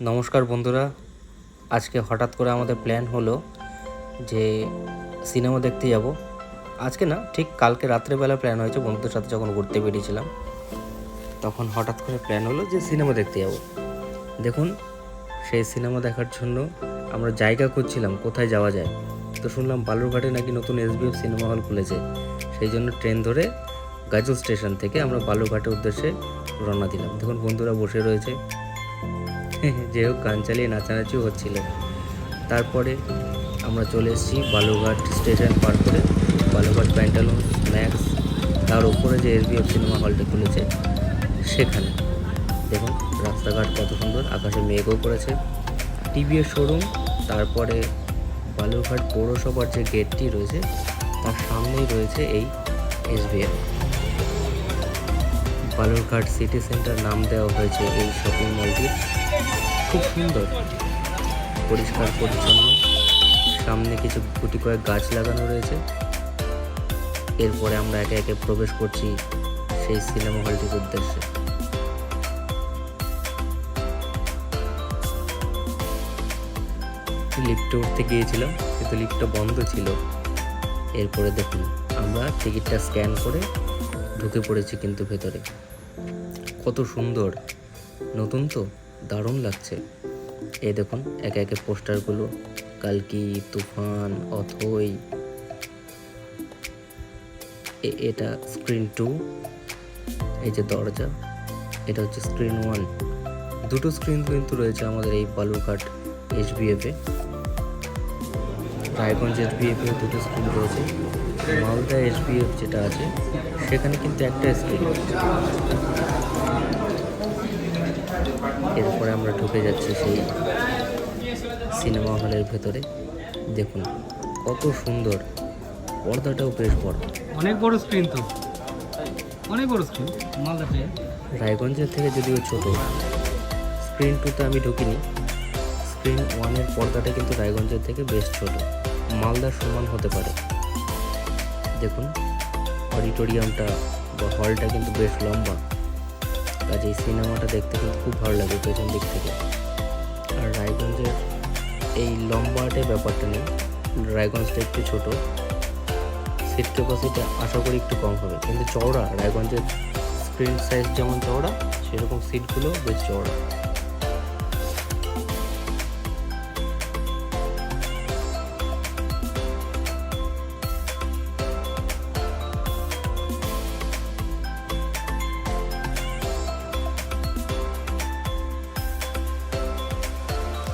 নমস্কার বন্ধুরা, আজকে হঠাৎ করে আমাদের প্ল্যান হলো যে সিনেমা দেখতে যাব। আজকে না, ঠিক কালকে রাত্রেবেলা প্ল্যান হয়েছে। বন্ধুদের সাথে যখন ঘুরতে বেরিয়েছিলাম তখন হঠাৎ করে প্ল্যান হলো যে সিনেমা দেখতে যাব। দেখুন, সেই সিনেমা দেখার জন্য আমরা জায়গা খুঁজছিলাম কোথায় যাওয়া যায়। তো শুনলাম বালুরঘাটে নাকি নতুন SBF সিনেমা হল খুলেছে। সেই জন্য ট্রেন ধরে গাজল স্টেশন থেকে আমরা বালুরঘাটের উদ্দেশ্যে রওনা দিলাম। দেখুন, বন্ধুরা বসে রয়েছে, যে হোক গান চালিয়ে নাচানাচিও হচ্ছিল। তারপরে আমরা চলে এসেছি বালুরঘাট স্টেশন পার করে বালুরঘাট প্যান্টালুন্স ম্যাক্স, তার উপরে যে SBF সিনেমা হলটা খুলেছে সেখানে। দেখুন রাস্তাঘাট কত সুন্দর, আকাশে মেঘও করেছে। TVS শোরুম, তারপরে বালুরঘাট পৌরসভার যে গেটটি রয়েছে তার সামনেই রয়েছে এই SBF। বালুরঘাট সিটি সেন্টার নাম দেওয়া হয়েছে এই শপিং মলটির। খুব সুন্দর, পরিষ্কার পরিচ্ছন্ন, সামনে কিছু গুটি কয়েক গাছ লাগানো রয়েছে। এরপরে আমরা একে একে প্রবেশ করছি সেই সিনেমা হলটির উদ্দেশ্যে। লিফটে উঠতে গিয়েছিলাম কিন্তু লিফটটা বন্ধ ছিল। এরপরে দেখুন আমরা টিকিটটা স্ক্যান করে ঢুকে পড়েছি কিন্তু ভেতরে। কত সুন্দর, নতুন তো, দারুণ লাগছে। এই দেখুন একে একে পোস্টারগুলো, কালকি, তুফান, অথই। এটা স্ক্রিন 2, এই যে দরজা, এটা হচ্ছে স্ক্রিন 1। দুটো স্ক্রিন কিন্তু রয়েছে আমাদের এই বালুরঘাট SBF-এ। রায়গঞ্জ SBF-এ দুটো স্ক্রিন রয়েছে। মালদা SBF যেটা আছে সেখানে কিন্তু একটা স্ক্রিন। এরপরে আমরা ঢুকে যাচ্ছি সেই সিনেমা হলের ভেতরে। দেখুন কত সুন্দর, পর্দাটাও বেশ বড়, অনেক বড় স্ক্রিন, তো অনেক বড় স্ক্রিন। মালদাতে রায়গঞ্জের থেকে যদিও ছোট। স্ক্রিন 2তে আমি ঢুকিনি। স্ক্রিন 1-এর পর্দাটা কিন্তু রায়গঞ্জের থেকে বেশ ছোট, মালদার সমান হতে পারে। দেখুন অডিটোরিয়ামটা বা হলটা কিন্তু বেশ লম্বা, কাজে এই সিনেমাটা দেখতে কিন্তু খুব ভালো লাগে পেছন দিক থেকে। আর রায়গঞ্জের এই লম্বাটে ব্যাপারটা নেই, রায়গঞ্জটা একটু ছোট, সিট ক্যাপাসিটি আশা করি একটু কম হবে, কিন্তু চওড়া। রায়গঞ্জের স্ক্রিন সাইজ যেমন চওড়া, সেরকম সিটগুলো বেশ চওড়া।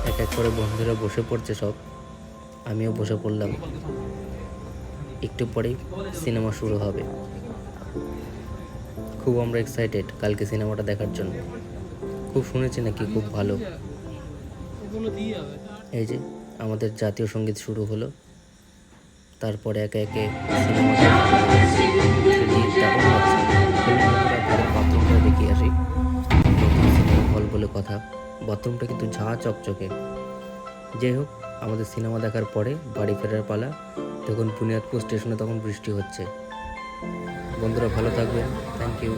এক এক করে বন্ধুরা বসে পড়ছে সব, আমিও বসে পড়লাম। একটু পরেই সিনেমা শুরু হবে। খুব আমরা এক্সাইটেড কালকে সিনেমাটা দেখার জন্য। খুব শুনেছি নাকি খুব ভালো। এই যে আমাদের জাতীয় সঙ্গীত শুরু হলো, তারপরে একে একে সিনেমাটা বাথরুমটা দেখে আসি। নতুন সিনেমা হল বলে কথা, বাথরুমটা কিন্তু ঝাঁ চকচকে। যাই হোক, আমাদের সিনেমা দেখার পরে বাড়ি ফেরার পালা। দেখুন বুনিয়াদপুর স্টেশনে তখন বৃষ্টি হচ্ছে। বন্ধুরা ভালো থাকবেন, থ্যাংক ইউ।